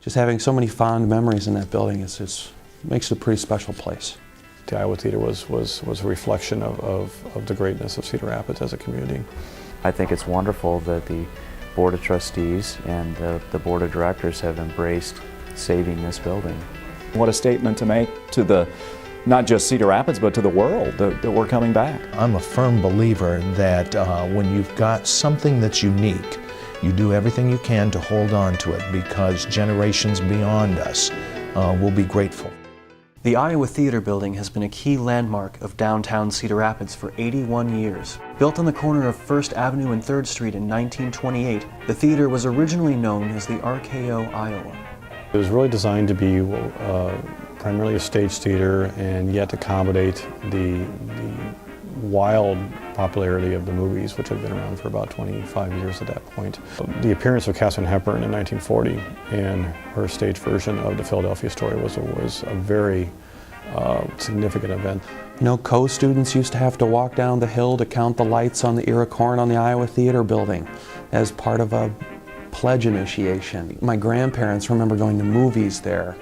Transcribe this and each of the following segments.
just having so many fond memories in that building, it makes it a pretty special place. The Iowa Theater was a reflection of the greatness of Cedar Rapids as a community. I think it's wonderful that the Board of Trustees and the Board of Directors have embraced saving this building. What a statement to make to not just Cedar Rapids, but to the world that we're coming back. I'm a firm believer that when you've got something that's unique, you do everything you can to hold on to it, because generations beyond us will be grateful. The Iowa Theater Building has been a key landmark of downtown Cedar Rapids for 81 years. Built on the corner of 1st Avenue and 3rd Street in 1928, the theater was originally known as the RKO Iowa. It was really designed to be primarily a stage theater, and yet accommodate the wild popularity of the movies, which had been around for about 25 years at that point. The appearance of Katharine Hepburn in 1940 and her stage version of the Philadelphia Story was a very significant event. You know, co-students used to have to walk down the hill to count the lights on the ear of corn on the Iowa Theater Building as part of a pledge initiation. My grandparents remember going to movies there.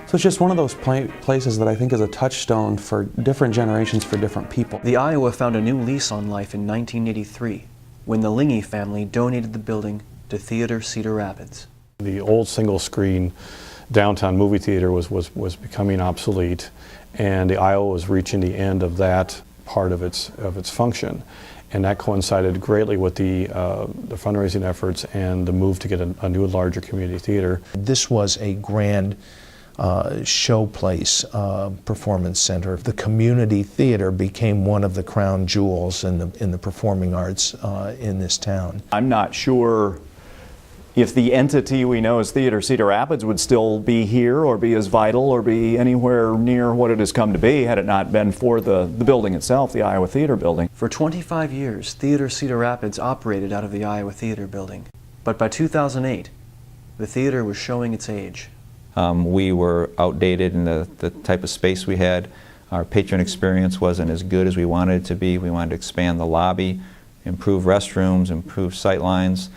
So it's just one of those places that I think is a touchstone for different generations, for different people. The Iowa found a new lease on life in 1983 when the Lingy family donated the building to Theatre Cedar Rapids. The old single-screen downtown movie theater was becoming obsolete, and the Iowa was reaching the end of that part of its function. And that coincided greatly with the fundraising efforts and the move to get a new, larger community theater. This was a grand showplace performance center. The community theater became one of the crown jewels in the performing arts in this town. I'm not sure if the entity we know as Theatre Cedar Rapids would still be here or be as vital or be anywhere near what it has come to be had it not been for the building itself, the Iowa Theater Building. For 25 years, Theatre Cedar Rapids operated out of the Iowa Theater Building. But by 2008, the theater was showing its age. We were outdated in the type of space we had. Our patron experience wasn't as good as we wanted it to be. We wanted to expand the lobby, improve restrooms, improve sight lines.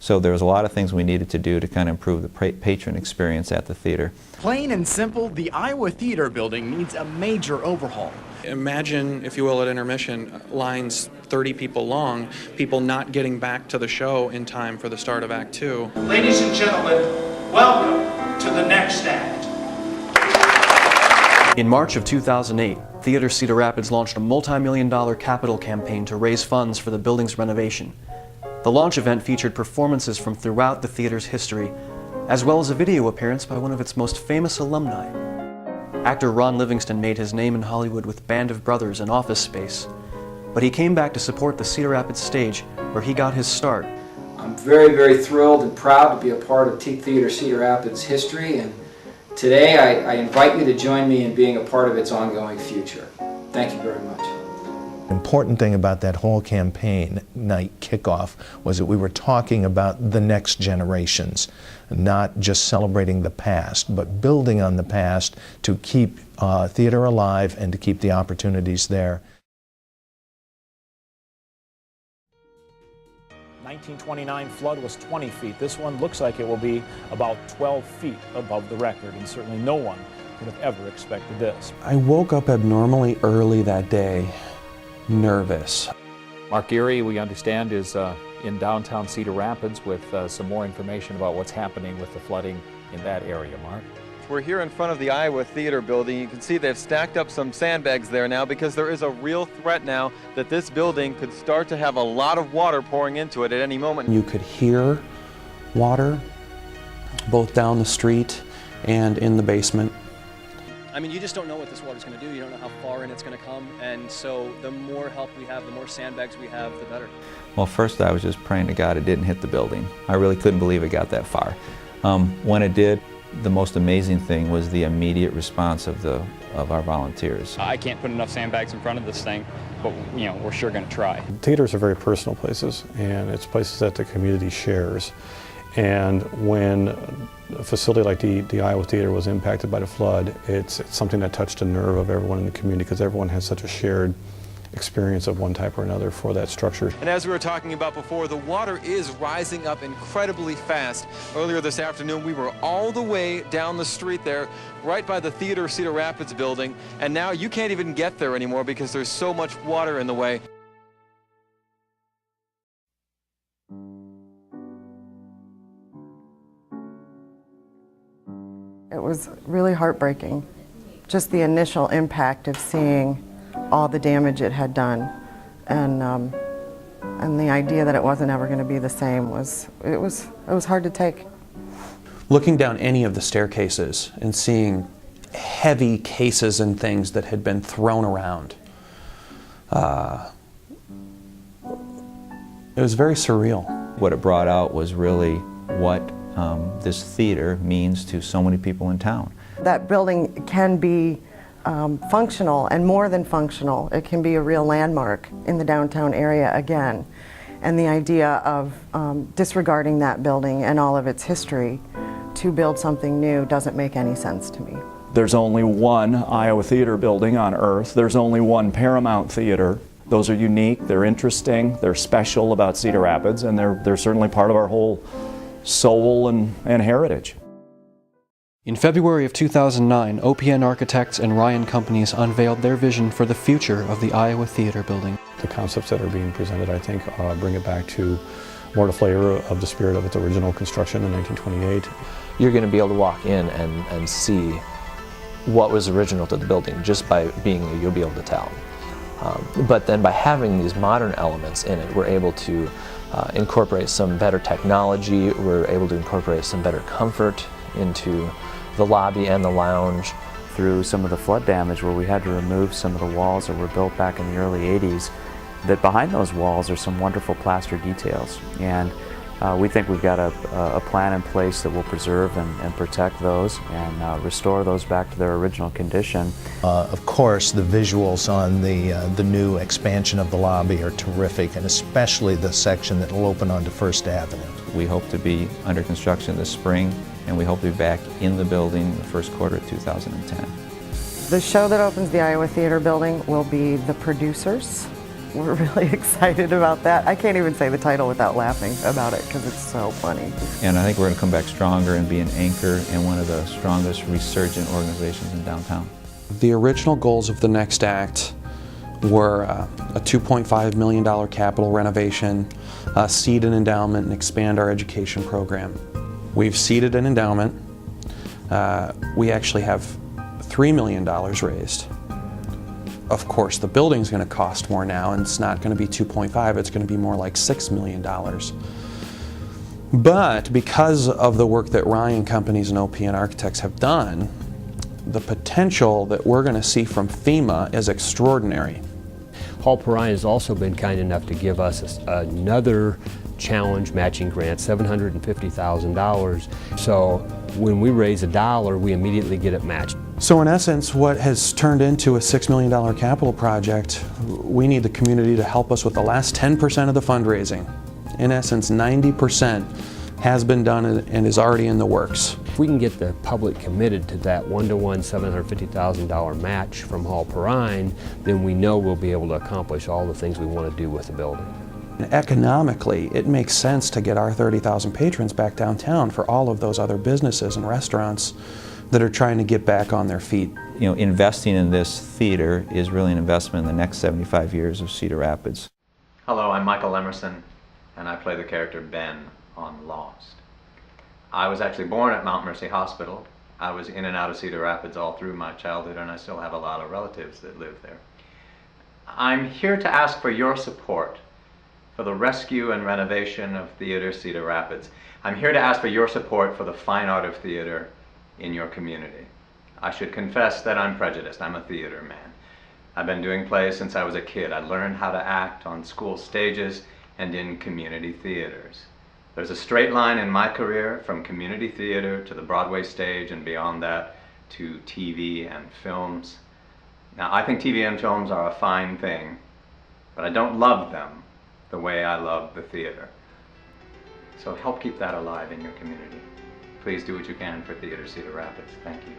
So there was a lot of things we needed to do to kind of improve the patron experience at the theater. Plain and simple, the Iowa Theater Building needs a major overhaul. Imagine, if you will, at intermission, lines 30 people long, people not getting back to the show in time for the start of Act 2. Ladies and gentlemen, welcome to the next act. In March of 2008, Theatre Cedar Rapids launched a multi-million-dollar capital campaign to raise funds for the building's renovation. The launch event featured performances from throughout the theater's history, as well as a video appearance by one of its most famous alumni. Actor Ron Livingston made his name in Hollywood with Band of Brothers and Office Space, but he came back to support the Cedar Rapids stage, where he got his start. I'm very, very thrilled and proud to be a part of Theatre Cedar Rapids history, and today I invite you to join me in being a part of its ongoing future. Thank you very much. The important thing about that whole campaign night kickoff was that we were talking about the next generations, not just celebrating the past, but building on the past to keep theater alive and to keep the opportunities there. 1929 flood was 20 feet. This one looks like it will be about 12 feet above the record, and certainly no one would have ever expected this. I woke up abnormally early that day, nervous. Mark Geary, we understand, is in downtown Cedar Rapids with some more information about what's happening with the flooding in that area. Mark? We're here in front of the Iowa Theater Building. You can see they've stacked up some sandbags there now because there is a real threat now that this building could start to have a lot of water pouring into it at any moment. You could hear water both down the street and in the basement. I mean, you just don't know what this water's going to do. You don't know how far in it's going to come, and so the more help we have, the more sandbags we have, the better. Well, first I was just praying to God it didn't hit the building. I really couldn't believe it got that far. When it did, the most amazing thing was the immediate response of our volunteers. I can't put enough sandbags in front of this thing, but you know, we're sure going to try. Theaters are very personal places, and it's places that the community shares. And when a facility like the Iowa Theater was impacted by the flood, it's something that touched a nerve of everyone in the community, because everyone has such a shared experience of one type or another for that structure. And as we were talking about before, the water is rising up incredibly fast. Earlier this afternoon, we were all the way down the street there, right by the Theatre Cedar Rapids building, and now you can't even get there anymore because there's so much water in the way. It was really heartbreaking, just the initial impact of seeing all the damage it had done, and the idea that it wasn't ever going to be the same was hard to take. Looking down any of the staircases and seeing heavy cases and things that had been thrown around, it was very surreal. What it brought out was really what this theater means to so many people in town. That building can be functional and more than functional. It can be a real landmark in the downtown area again. And the idea of disregarding that building and all of its history to build something new doesn't make any sense to me. There's only one Iowa Theater building on Earth. There's only one Paramount Theater. Those are unique, they're interesting, they're special about Cedar Rapids, and they're certainly part of our whole soul and heritage. In February of 2009, OPN Architects and Ryan Companies unveiled their vision for the future of the Iowa Theater building. The concepts that are being presented, I think, bring it back to more the flavor of the spirit of its original construction in 1928. You're going to be able to walk in and see what was original to the building. Just by being there, you'll be able to tell. But then by having these modern elements in it, we're able to incorporate some better technology, we're able to incorporate some better comfort into the lobby and the lounge. Through some of the flood damage where we had to remove some of the walls that were built back in the early 80s, that behind those walls are some wonderful plaster details. And we think we've got a plan in place that will preserve and protect those and restore those back to their original condition. Of course, the visuals on the new expansion of the lobby are terrific, and especially the section that will open onto First Avenue. We hope to be under construction this spring, and we hope to be back in the building the first quarter of 2010. The show that opens the Iowa Theater building will be The Producers. We're really excited about that. I can't even say the title without laughing about it because it's so funny. And I think we're going to come back stronger and be an anchor and one of the strongest resurgent organizations in downtown. The original goals of the next act were a $2.5 million capital renovation, seed an endowment, and expand our education program. We've seeded an endowment. We actually have $3 million raised. Of course, the building's going to cost more now, and it's not going to be 2.5, it's going to be more like $6 million. But because of the work that Ryan Companies and OPN Architects have done, the potential that we're going to see from FEMA is extraordinary. Hall Perrine has also been kind enough to give us another challenge matching grant, $750,000. So when we raise $1, we immediately get it matched. So in essence, what has turned into a $6 million capital project, we need the community to help us with the last 10% of the fundraising. In essence, 90% has been done and is already in the works. If we can get the public committed to that one-to-one $750,000 match from Hall Perrine, then we know we'll be able to accomplish all the things we want to do with the building. Economically, it makes sense to get our 30,000 patrons back downtown for all of those other businesses and restaurants that are trying to get back on their feet. You know, investing in this theater is really an investment in the next 75 years of Cedar Rapids. Hello, I'm Michael Emerson, and I play the character Ben on Lost. I was actually born at Mount Mercy Hospital. I was in and out of Cedar Rapids all through my childhood, and I still have a lot of relatives that live there. I'm here to ask for your support for the rescue and renovation of Theatre Cedar Rapids. I'm here to ask for your support for the fine art of theater in your community. I should confess that I'm prejudiced. I'm a theater man. I've been doing plays since I was a kid. I learned how to act on school stages and in community theaters. There's a straight line in my career from community theater to the Broadway stage and beyond that to TV and films. Now, I think TV and films are a fine thing, but I don't love them the way I love the theater. So help keep that alive in your community. Please do what you can for Theatre Cedar Rapids. Thank you.